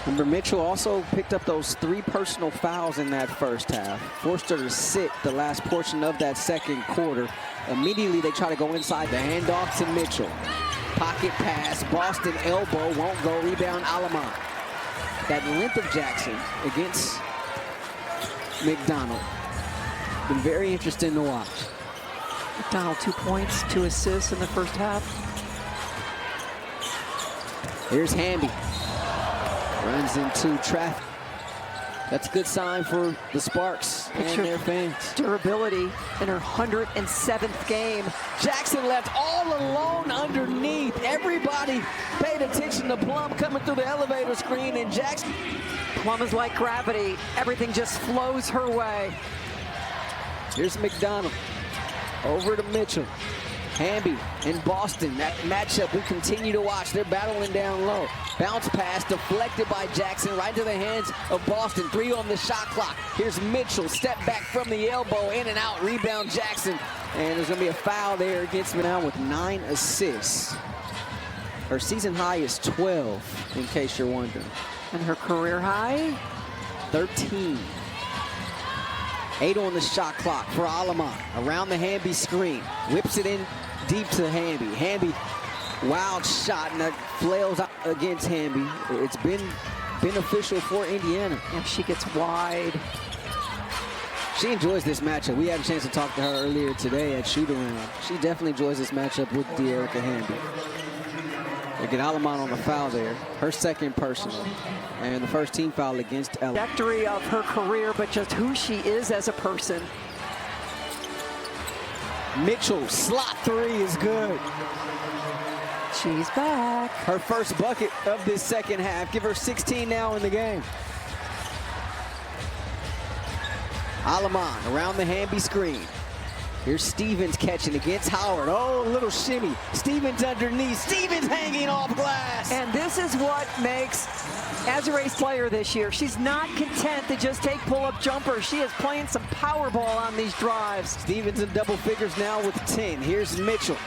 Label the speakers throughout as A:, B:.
A: Remember, Mitchell also picked up those 3 personal fouls in that first half. Forced her to sit the last portion of that second quarter. Immediately, they try to go inside. The handoff to Mitchell. Pocket pass. Boston elbow. Won't go. Rebound, Alamont. That length of Jackson against McDonald. Been very interesting to watch.
B: McDonald 2 points, 2 assists in the first half.
A: Here's Hamby. Runs into traffic. That's a good sign for the Sparks and their fans.
B: Durability in her 107th game.
A: Jackson left all alone underneath. Everybody paid attention to Plum coming through the elevator screen, and Jackson.
B: Plum is like gravity. Everything just flows her way.
A: Here's McDonald. Over to Mitchell. Hamby and Boston. That matchup we continue to watch. They're battling down low. Bounce pass deflected by Jackson right to the hands of Boston. 3 on the shot clock. Here's Mitchell. Step back from the elbow. In and out. Rebound Jackson. And there's going to be a foul there against Manal with 9 assists. Her season high is 12, in case you're wondering.
B: And her career high?
A: 13. 8 on the shot clock for Alamont. Around the Hamby screen. Whips it in deep to Hamby. Hamby, wild shot, and that flails out against Hamby. It's been beneficial for Indiana.
B: And she gets wide.
A: She enjoys this matchup. We had a chance to talk to her earlier today at shoot-around. She definitely enjoys this matchup with De'Erica Hamby. They get Alamont on the foul there. Her second personal. And the first team foul against Ella.
B: Trajectory of her career, but just who she is as a person.
A: Mitchell, slot 3 is good.
B: She's back.
A: Her first bucket of this second half. Give her 16 now in the game. Alamont around the Hamby screen. Here's Stevens catching against Howard. Oh, a little shimmy. Stevens underneath. Stevens hanging off glass.
B: And this is what makes Azure's player this year. She's not content to just take pull-up jumpers. She is playing some power ball on these drives.
A: Stevens in double figures now with 10. Here's Mitchell.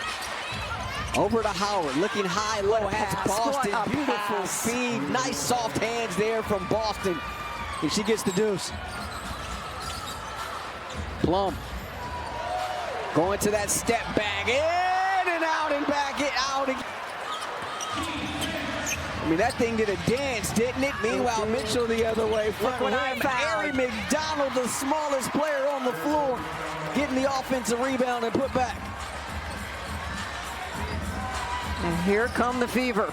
A: Over to Howard, looking high, low, has Boston. Beautiful feed. Nice soft hands there from Boston. And she gets the deuce. Plum. Going to that step back, in and out and back, out again. I mean, that thing did a dance, didn't it? Meanwhile, Mitchell the other way. Front rim, Ari McDonald, the smallest player on the floor, getting the offensive rebound and put back.
B: And here come the Fever.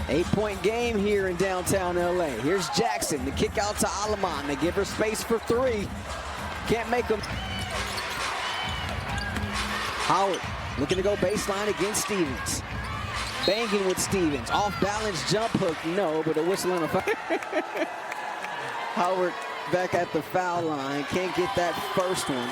A: 8-point game here in downtown LA. Here's Jackson, the kick out to Alamont. They give her space for 3. Can't make them. Howard looking to go baseline against Stevens. Banging with Stevens. Off balance jump hook, no, but a whistle and a foul. Howard back at the foul line. Can't get that first one.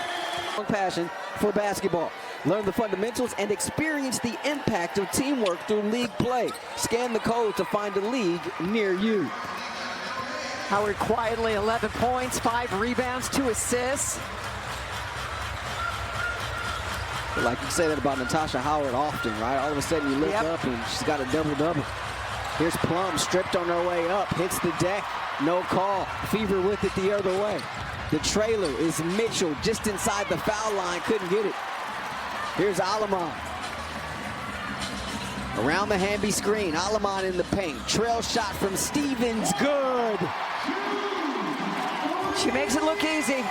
A: Passion for basketball. Learn the fundamentals and experience the impact of teamwork through league play. Scan the code to find a league near you.
B: Howard quietly 11 points, 5 rebounds, 2 assists.
A: Like you say that about Natasha Howard often, right? All of a sudden you look up and she's got a double-double. Here's Plum stripped on her way up, hits the deck, no call. Fever with it the other way. The trailer is Mitchell just inside the foul line, couldn't get it. Here's Alamont. Around the Hamby screen, Alamont in the paint. Trail shot from Stevens, good.
B: She makes it look easy.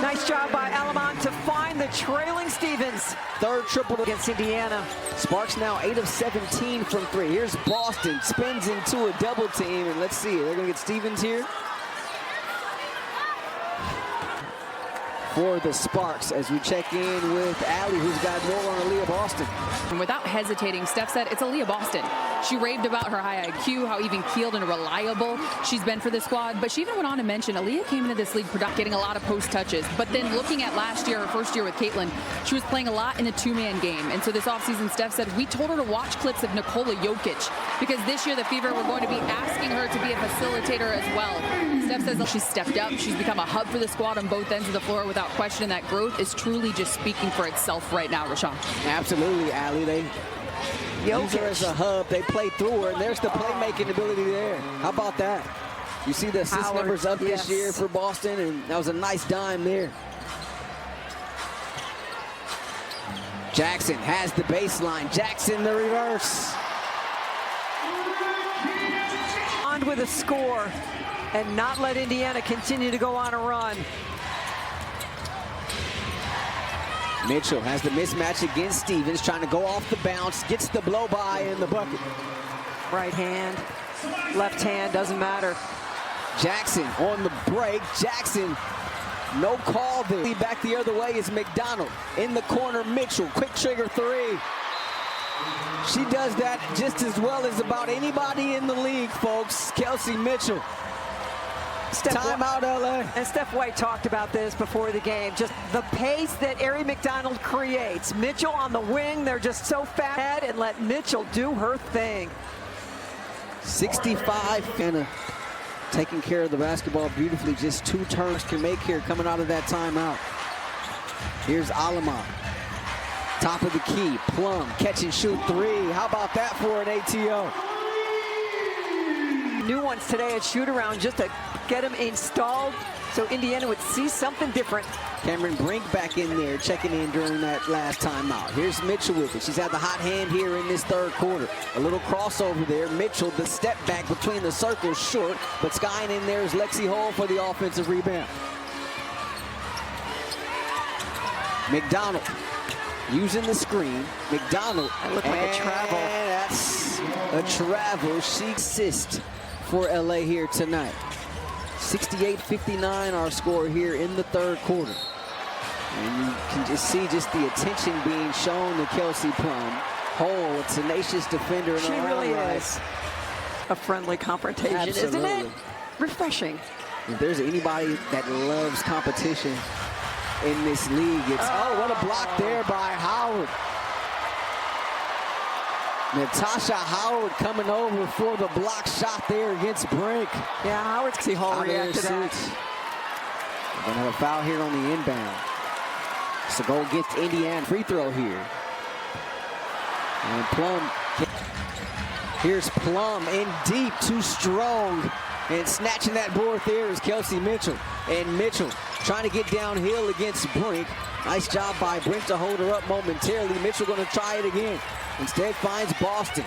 B: Nice job by Alamont to find the trailing Stevens.
A: Third triple
B: against Indiana.
A: Sparks now 8 of 17 from 3. Here's Boston, spins into a double team, and let's see, they're gonna get Stevens here. For the Sparks as we check in with Allie, who's got more on Aaliyah Boston.
C: And without hesitating, Steph said it's Aaliyah Boston. She raved about her high IQ, how even-keeled and reliable she's been for this squad. But she even went on to mention Aaliyah came into this league getting a lot of post touches. But then looking at last year, her first year with Caitlin, she was playing a lot in a 2-man game. And so this offseason, Steph said, we told her to watch clips of Nikola Jokic because this year the Fever were going to be asking her to be a facilitator as well. Steph says she's stepped up. She's become a hub for the squad on both ends of the floor without question. That growth is truly just speaking for itself right now, Rashawn.
A: Absolutely, Allie. Use her as a hub. They play through her, and there's the playmaking ability there. How about that? You see the assist numbers up this year for Boston, and that was a nice dime there. Jackson has the baseline. Jackson, the reverse.
B: On with a score and not let Indiana continue to go on a run.
A: Mitchell has the mismatch against Stevens, trying to go off the bounce, gets the blow by in the bucket.
B: Right hand, left hand, doesn't matter.
A: Jackson on the break. Jackson, no call there. Back the other way is McDonald. In the corner, Mitchell, quick trigger three. She does that just as well as about anybody in the league, folks. Kelsey Mitchell. Timeout, LA.
B: And Steph White talked about this before the game. Just the pace that Ari McDonald creates. Mitchell on the wing, they're just so fast, and let Mitchell do her thing.
A: 65, and taking care of the basketball beautifully. Just 2 turns can make here coming out of that timeout. Here's Alama. Top of the key, Plum, catch and shoot 3. How about that for an ATO?
B: New ones today at shoot-around just to get them installed so Indiana would see something different.
A: Cameron Brink back in there, checking in during that last timeout. Here's Mitchell with it. She's had the hot hand here in this 3rd quarter. A little crossover there. Mitchell, the step back between the circles, short, but skying in there is Lexi Hall for the offensive rebound. McDonald using the screen. McDonald.
B: That looked like a travel.
A: And that's a travel. She assists for LA here tonight. 68-59 our score here in the 3rd quarter. And you can just see just the attention being shown to Kelsey Plum. Hole, a tenacious defender.
B: She really is a friendly confrontation,
A: Absolutely.
B: isn't it? Refreshing.
A: If there's anybody that loves competition in this league, it's, oh, what a block there by Howard. Natasha Howard coming over for the block shot there against Brink.
B: Yeah, Howard's see Hall react to that.
A: We're gonna have a foul here on the inbound. So go against Indiana. Free throw here. And Plum. Here's Plum in deep, too strong. And snatching that board there is Kelsey Mitchell. And Mitchell trying to get downhill against Brink. Nice job by Brink to hold her up momentarily. Mitchell gonna try it again. Instead finds Boston.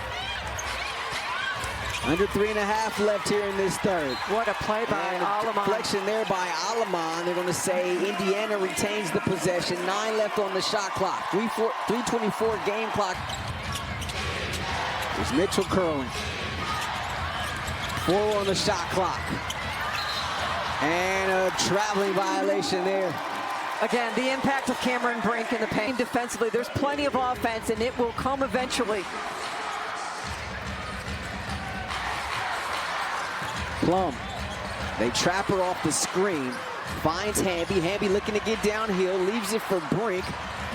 A: Under 3.5 left here in this 3rd.
B: What a play by Alaman.
A: Deflection there by Alaman. They're going to say Indiana retains the possession. 9 left on the shot clock. 3:24 game clock. There's Mitchell curling. 4 on the shot clock. And a traveling violation there.
B: Again, the impact of Cameron Brink in the paint defensively. There's plenty of offense, and it will come eventually.
A: Plum. They trap her off the screen. Finds Hamby. Hamby looking to get downhill. Leaves it for Brink.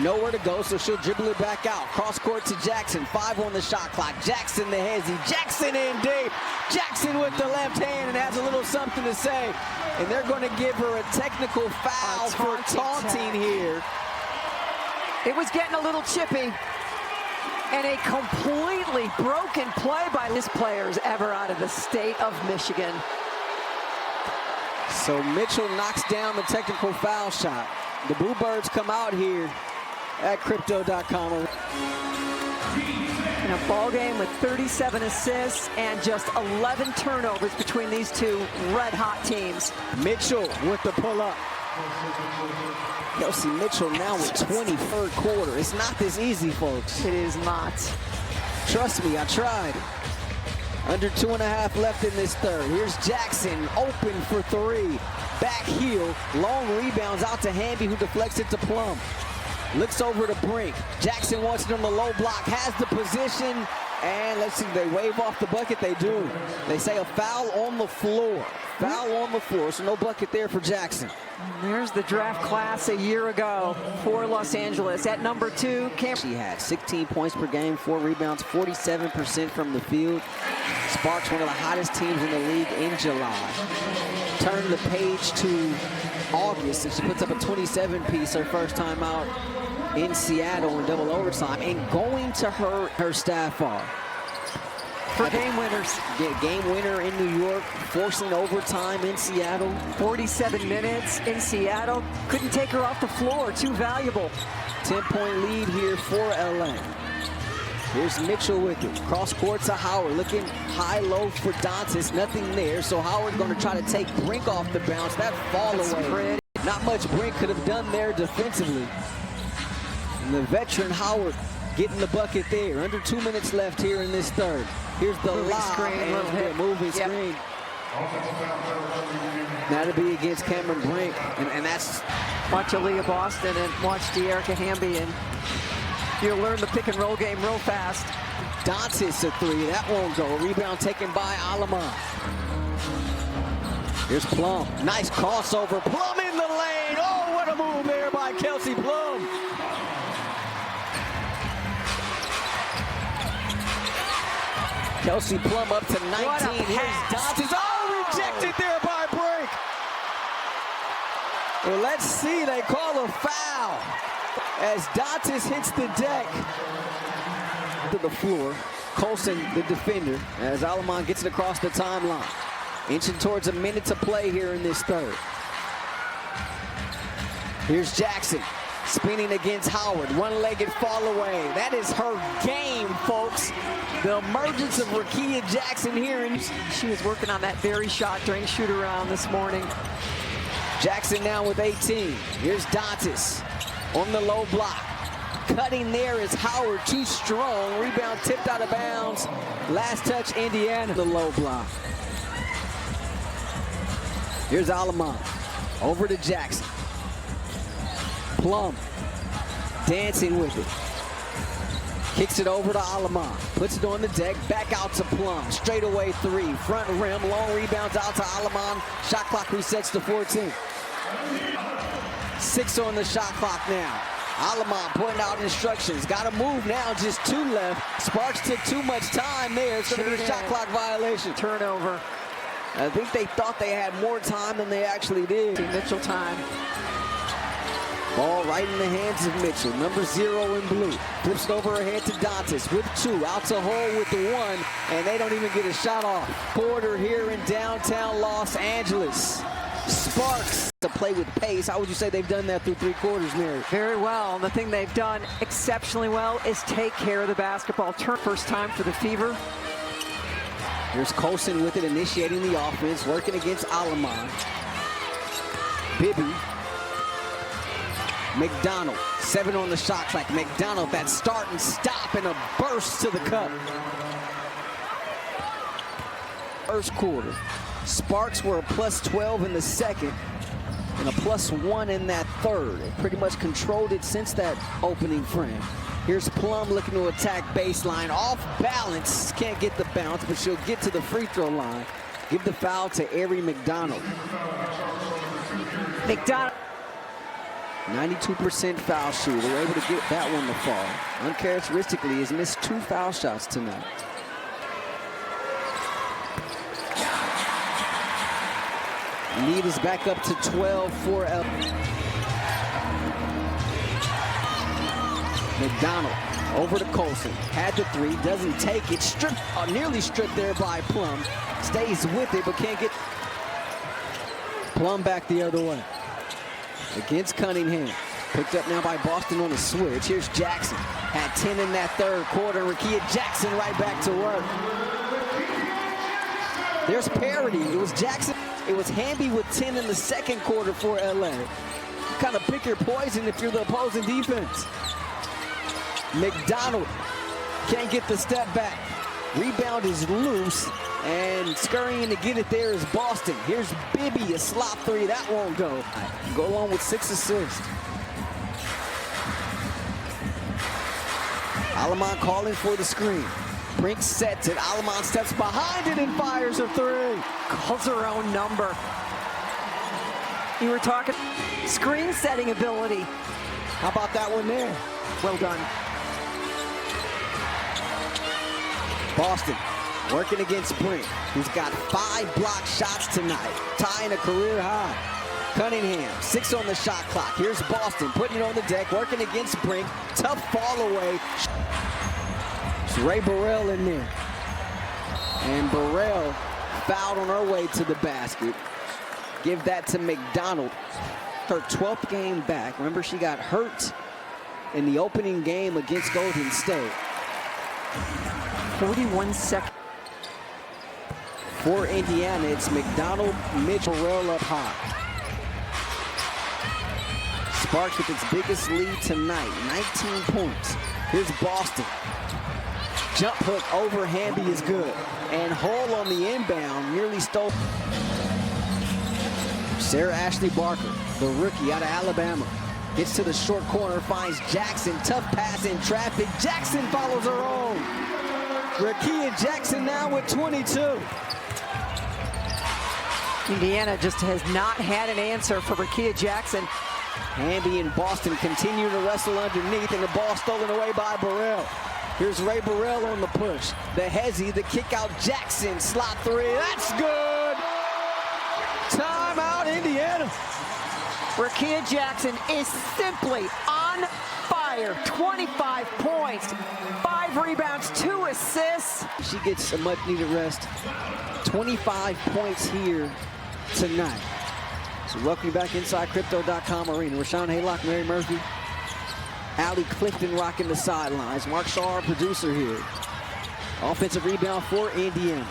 A: Nowhere to go, so she'll dribble it back out. Cross court to Jackson. 5 on the shot clock. Jackson the hezzy. Jackson in deep. Jackson with the left hand and has a little something to say. And they're going to give her a technical foul for taunting here.
B: It was getting a little chippy. And a completely broken play by this players ever out of the state of Michigan.
A: So Mitchell knocks down the technical foul shot. The Bluebirds come out here at Crypto.com.
B: In a ball game with 37 assists and just 11 turnovers between these two red-hot teams.
A: Mitchell with the pull-up. Kelsey Mitchell now with 23rd quarter. It's not this easy, folks.
B: It is not.
A: Trust me, I tried. Under 2.5 left in this 3rd. Here's Jackson, open for 3. Back heel, long rebounds out to Hamby, who deflects it to Plum. Looks over to Brink. Jackson wants it on the low block, has the position, and let's see, they wave off the bucket. They do. They say a foul on the floor. Foul on the floor, so no bucket there for Jackson.
B: And there's the draft class a year ago for Los Angeles. At number 2,
A: She had 16 points per game, 4 rebounds, 47% from the field. Sparks one of the hottest teams in the league in July. Turn the page to August, and she puts up a 27-piece her first time out in Seattle in double overtime and going to her staff are.
B: For game winners.
A: Game winner in New York, forcing overtime in Seattle.
B: 47 minutes in Seattle. Couldn't take her off the floor. Too valuable.
A: 10-point lead here for LA. Here's Mitchell with it. Cross court to Howard. Looking high-low for Dantas. Nothing there. So Howard going to try to take Brink off the bounce. That fall away.
B: Pretty.
A: Not much Brink could have done there defensively. And the veteran Howard getting the bucket there. Under 2 minutes left here in this third. Here's the lob. Moving screen. That'll be against Cameron Brink. And that's...
B: Watch Aaliyah Boston and watch De'Erica Hamby, and you'll learn the pick and roll game real fast.
A: Dantas a three. That won't go. Rebound taken by Alaman. Here's Plum. Nice crossover. Plum in the lane. Oh, what a move there by Kelsey Plum. Kelsey Plum up to 19. Here's Dantas. Oh, rejected there by Brink. Well, let's see. They call a foul as Dantas hits the deck. To the floor. Colson, the defender, as Alaman gets it across the timeline. Inching towards a minute to play here in this third. Here's Jackson. Spinning against Howard. One-legged fall away. That is her game, folks. The emergence of Rakia Jackson here. And
B: she was working on that very shot during shoot-around this morning.
A: Jackson now with 18. Here's Dantas on the low block. Cutting there is Howard, too strong. Rebound tipped out of bounds. Last touch, Indiana, the low block. Here's Alaman. Over to Jackson. Plum dancing with it. Kicks it over to Alaman. Puts it on the deck. Back out to Plum. Straight away three. Front rim. Long rebounds out to Alaman. Shot clock resets to 14. 6 on the shot clock now. Alaman pointing out instructions. Got to move now. Just 2 left. Sparks took too much time there. It's going to be a shot clock violation.
B: Turnover.
A: I think they thought they had more time than they actually did.
B: Mitchell time.
A: Ball right in the hands of Mitchell. Number 0 in blue. Flips it over ahead to Dantas with 2. Out to Hole with the 1. And they don't even get a shot off. Quarter here in downtown Los Angeles. Sparks to play with pace. How would you say they've done that through 3 quarters, Mary?
B: Very well. And the thing they've done exceptionally well is take care of the basketball. First time for the Fever.
A: Here's Colson with it, initiating the offense, working against Alaman. Bibby. McDonald, 7 on the shot clock. McDonald, that start and stop and a burst to the cup. First quarter. Sparks were a +12 in the second and a +1 in that third. They pretty much controlled it since that opening frame. Here's Plum looking to attack baseline. Off balance. Can't get the bounce, but she'll get to the free throw line. Give the foul to Ari McDonald.
B: McDonald.
A: 92% foul shooter. They're able to get that one to fall. Uncharacteristically, has missed 2 foul shots tonight. Lead is back up to 12 for L. McDonald over to Colson. Had the 3, doesn't take it. Stripped, nearly stripped there by Plum. Stays with it, but can't get Plum back the other way. Against Cunningham. Picked up now by Boston on the switch. Here's Jackson. Had 10 in that third quarter. Rakia Jackson right back to work. There's parity. It was Jackson. It was Hamby with 10 in the second quarter for LA. You kind of pick your poison if you're the opposing defense. McDonald can't get the step back. Rebound is loose, and scurrying to get it there is Boston. Here's Bibby, a slop 3. That won't go. Go along with 6 assists. Alaman calling for the screen. Brink sets it. Alaman steps behind it and fires a 3.
B: Calls her own number. You were talking screen setting ability.
A: How about that one there?
B: Well done.
A: Boston working against Brink, who's got 5 block shots tonight, tying a career high. Cunningham, 6 on the shot clock. Here's Boston putting it on the deck, working against Brink. Tough fall away. It's Ray Burrell in there. And Burrell fouled on her way to the basket. Give that to McDonald. Her 12th game back. Remember, she got hurt in the opening game against Golden State.
B: 41 seconds.
A: For Indiana, it's McDonald, Mitchell, Burrell up high. Sparks with its biggest lead tonight, 19 points. Here's Boston. Jump hook over Hamby is good. And Hull on the inbound nearly stole. Sarah Ashley Barker, the rookie out of Alabama, gets to the short corner, finds Jackson. Tough pass in traffic. Jackson follows her own. Rakia Jackson now with 22.
B: Indiana just has not had an answer for Rakia Jackson.
A: Hamby and Boston continue to wrestle underneath, and the ball stolen away by Burrell. Here's Ray Burrell on the push. The hezzy, the kick out. Jackson, slot 3. That's good. Timeout, Indiana.
B: Rakia Jackson is simply on fire. 25 points, 5 rebounds, 2 assists.
A: She gets a much-needed rest. 25 points here tonight. So welcome you back inside Crypto.com Arena. Rashawn Haylock, Mary Murphy, Allie Clifton rocking the sidelines. Mark Shaw, our producer here. Offensive rebound for Indiana.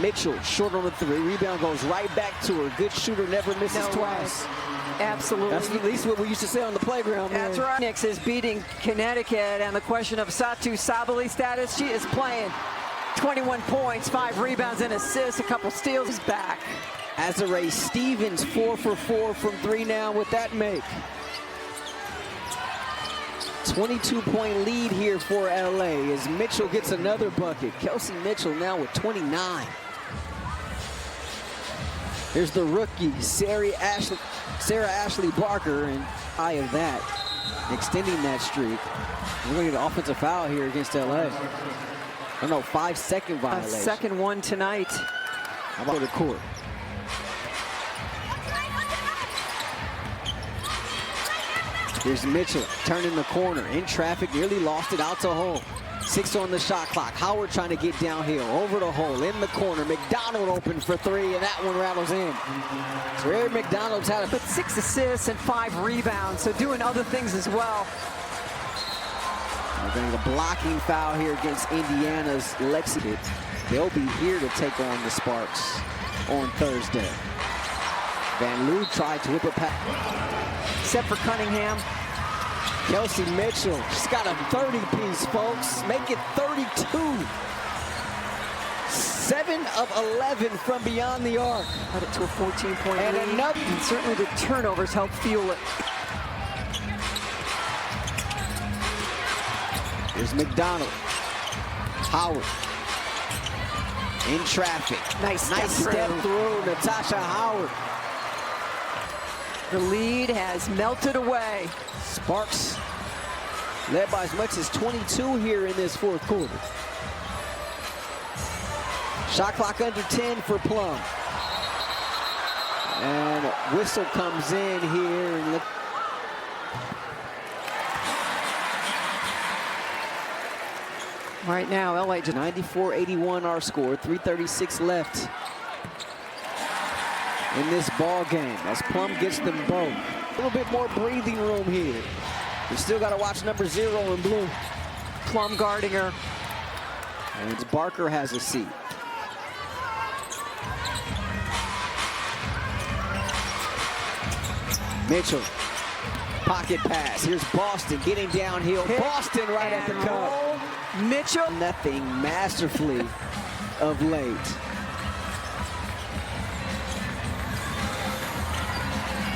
A: Mitchell short on the 3. Rebound goes right back to her. Good shooter, never misses twice.
B: Absolutely.
A: That's at least what we used to say on the playground.
B: That's right. Phoenix is beating Connecticut, and the question of Satu Sabali status, she is playing. 21 points, 5 rebounds and assists, a couple steals. Is back.
A: Azare Stevens 4 for 4 from 3 now with that make. 22-point lead here for LA as Mitchell gets another bucket. Kelsey Mitchell now with 29. Here's the rookie, Sarah Ashley Barker, and eye of that, extending that streak. We're going to get an offensive foul here against LA. Oh no, 5-second violation.
B: A second one tonight.
A: How about the court? Here's Mitchell turning the corner in traffic, nearly lost it out to Hull. 6 on the shot clock. Howard trying to get downhill, over the hole, in the corner. McDonald open for 3, and that one rattles in. So Aaron McDonald's had
B: But 6 assists and 5 rebounds, so doing other things as well.
A: We're getting a blocking foul here against Indiana's Lexington. They'll be here to take on the Sparks on Thursday. Van Loo tried to whip a pass.
B: Except for Cunningham.
A: Kelsey Mitchell, she's got a 30-piece, folks. Make it 32. 7 of 11 from beyond the arc.
B: Cut it to a 14-point lead.
A: And another.
B: And certainly the turnovers help fuel it.
A: Here's McDonald. Howard. In traffic.
B: Nice
A: step through. Natasha Howard.
B: The lead has melted away.
A: Sparks led by as much as 22 here in this 4th quarter. Shot clock under 10 for Plum. And whistle comes in here. And
B: Right now, LA just
A: 94-81 our score. 3:36 left in this ball game as Plum gets them both. A little bit more breathing room here. We still got to watch number 0 in blue.
B: Plum guarding her.
A: And Barker has a seat. Mitchell, pocket pass. Here's Boston getting downhill. Boston right at the cup.
B: Mitchell.
A: Nothing masterfully of late.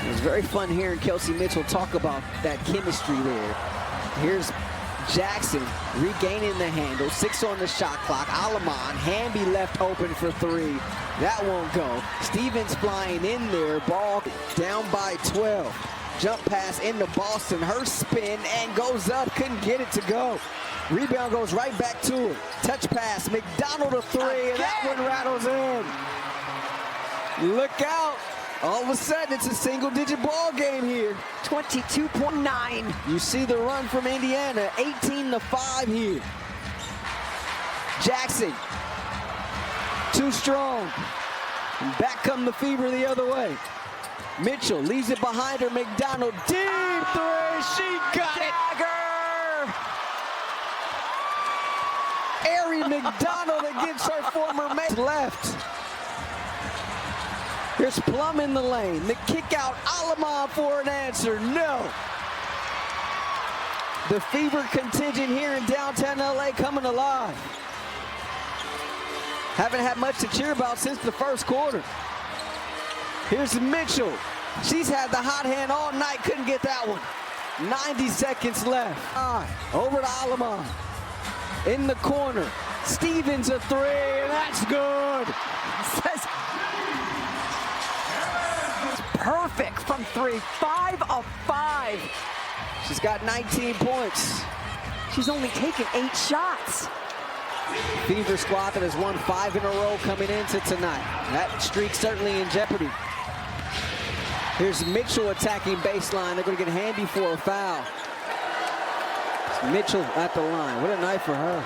A: It was very fun hearing Kelsey Mitchell talk about that chemistry there. Here's Jackson regaining the handle. 6 on the shot clock. Alaman, Hamby left open for 3. That won't go. Stevens flying in there. Ball down by 12. Jump pass into Boston. Her spin and goes up. Couldn't get it to go. Rebound goes right back to her. Touch pass. McDonald a 3, and that one rattles in. Look out. All of a sudden, it's a single-digit ball game here.
B: 22.9.
A: You see the run from Indiana, 18-5 here. Jackson, too strong. And back come the Fever the other way. Mitchell leaves it behind her. McDonald, deep three. She got it. Ari McDonald against her former mate. Left. Here's Plum in the lane. The kick out. Alamon for an answer. No. The Fever contingent here in downtown LA coming alive. Haven't had much to cheer about since the first quarter. Here's Mitchell. She's had the hot hand all night. Couldn't get that one. 90 seconds left. Over to Alamon. In the corner. Stevens a three, and that's good.
B: Perfect from three. 5 of 5.
A: She's got 19 points.
B: She's only taken 8 shots.
A: Fever squad that has won 5 in a row coming into tonight. That streak certainly in jeopardy. Here's Mitchell attacking baseline. They're going to get Hamby for a foul. It's Mitchell at the line. What a night for her.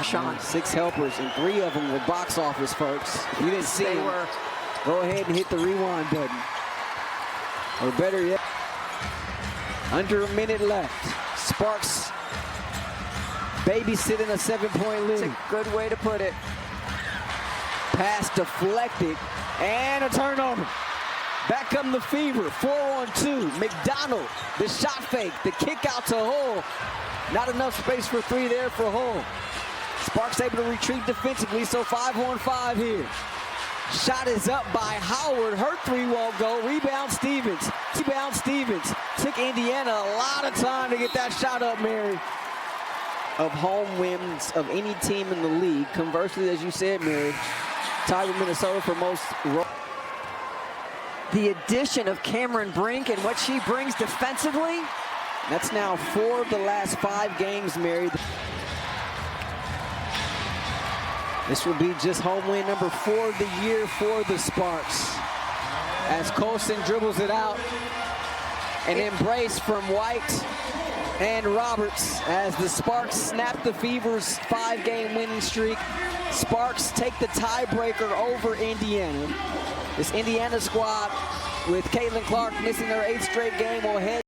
B: Sean.
A: 6 helpers, and 3 of them were box office folks. If you didn't see them, go ahead and hit the rewind button. Or better yet, under a minute left. Sparks babysitting a 7-point lead.
B: That's a good way to put it.
A: Pass deflected, and a turnover. Back come the Fever, 4-on-2. McDonald, the shot fake, the kick out to Hull. Not enough space for 3 there for Hull. Sparks able to retreat defensively, so 5-on-5 here. Shot is up by Howard. Her 3 won't go. Rebound Stevens. Rebound Stevens. Took Indiana a lot of time to get that shot up, Mary. Of home wins of any team in the league. Conversely, as you said, Mary, tied with Minnesota for most.
B: The addition of Cameron Brink and what she brings defensively.
A: That's now 4 of the last 5 games, Mary. This will be just home win number 4 of the year for the Sparks. As Colson dribbles it out, an embrace from White and Roberts as the Sparks snap the Fever's 5-game winning streak. Sparks take the tiebreaker over Indiana. This Indiana squad, with Caitlin Clark missing her 8th straight game, will head